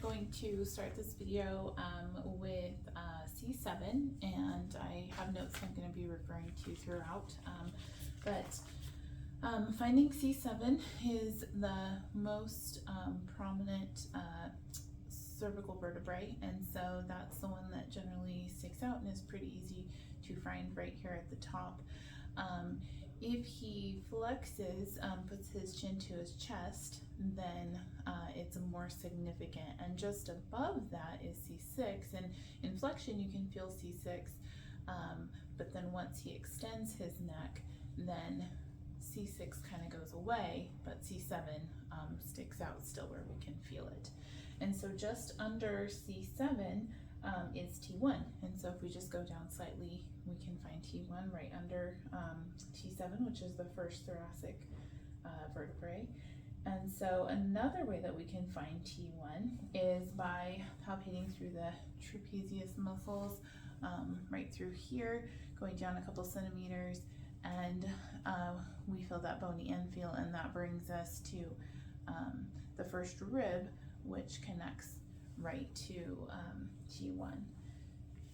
going to start this video with C7, and I have notes I'm going to be referring to throughout, finding C7 is the most prominent cervical vertebrae, and so that's the one that generally sticks out and is pretty easy to find right here at the top. If he flexes, puts his chin to his chest, then it's more significant, and just above that is C6, and in flexion you can feel C6, but then once he extends his neck, then C6 kind of goes away, but C7 sticks out still where we can feel it. And so just under C7 is T1, and so if we just go down slightly, we can find T1 right under T7, which is the first thoracic vertebrae. And so another way that we can find T1 is by palpating through the trapezius muscles, right through here, going down a couple centimeters, and we feel that bony end feel, and that brings us to the first rib, which connects right to T1.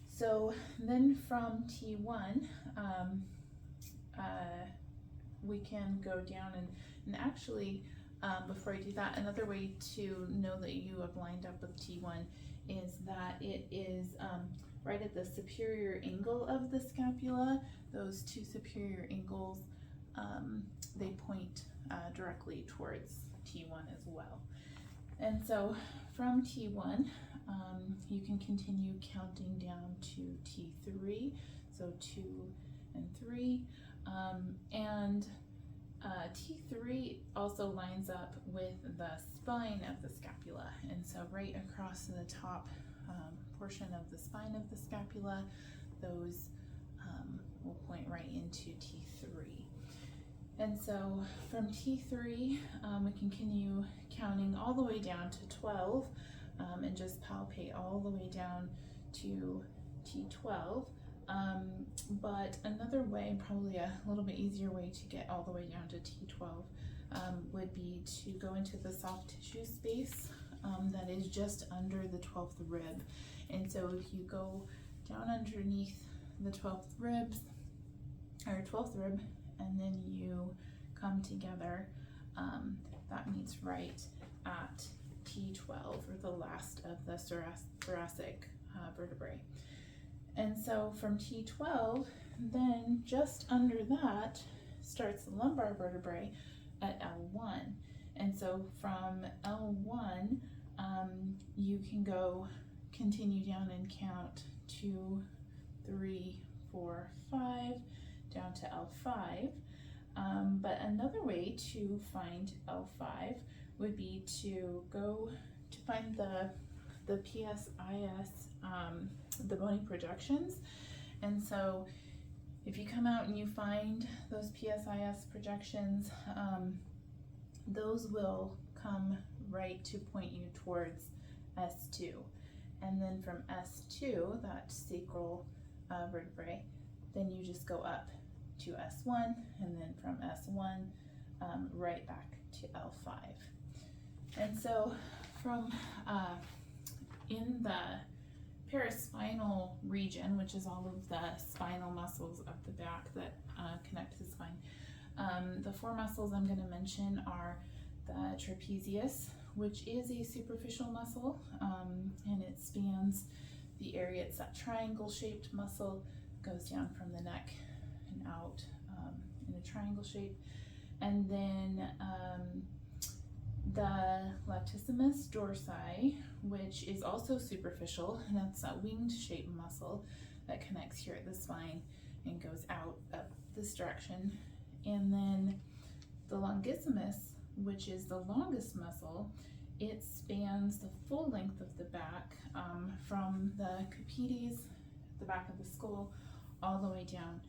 So then from T1, we can go down and actually, before I do that, another way to know that you have lined up with T1 is that it is right at the superior angle of the scapula. Those two superior angles, they point directly towards T1 as well. And so from T1, you can continue counting down to T3, so 2 and 3, and T3 also lines up with the spine of the scapula, and so right across the top portion of the spine of the scapula, those will point right into T3. And so from T3, we can continue counting all the way down to 12, and just palpate all the way down to T12. But another way, probably a little bit easier way to get all the way down to T12, would be to go into the soft tissue space that is just under the 12th rib. And so if you go down underneath the 12th rib, and then you come together, that means right at T12, or the last of the thoracic vertebrae. And so from T12, then just under that starts the lumbar vertebrae at L1. And so from L1, you can continue down and count 2, 3, 4, 5, down to L5. But another way to find L5 would be to go to find the PSIS, the bony projections. And so if you come out and you find those PSIS projections, those will come right to point you towards S2. And then from S2, that sacral vertebrae, then you just go up to S1, and then from S1 right back to L5. And so from in the paraspinal region, which is all of the spinal muscles of the back that connect to the spine, the four muscles I'm going to mention are the trapezius, which is a superficial muscle, and it spans the area. It's that triangle shaped muscle, goes down from the neck and out in a triangle shape. And then the latissimus dorsi, which is also superficial, and that's that winged shaped muscle that connects here at the spine and goes out up this direction. And then the longissimus, which is the longest muscle, it spans the full length of the back, from the capites, the back of the skull, all the way down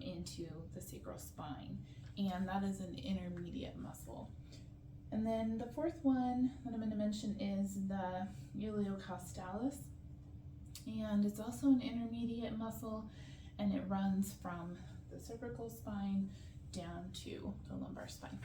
into the sacral spine, and that is an intermediate muscle. And then the fourth one that I'm going to mention is the iliocostalis, and it's also an intermediate muscle, and it runs from the cervical spine down to the lumbar spine.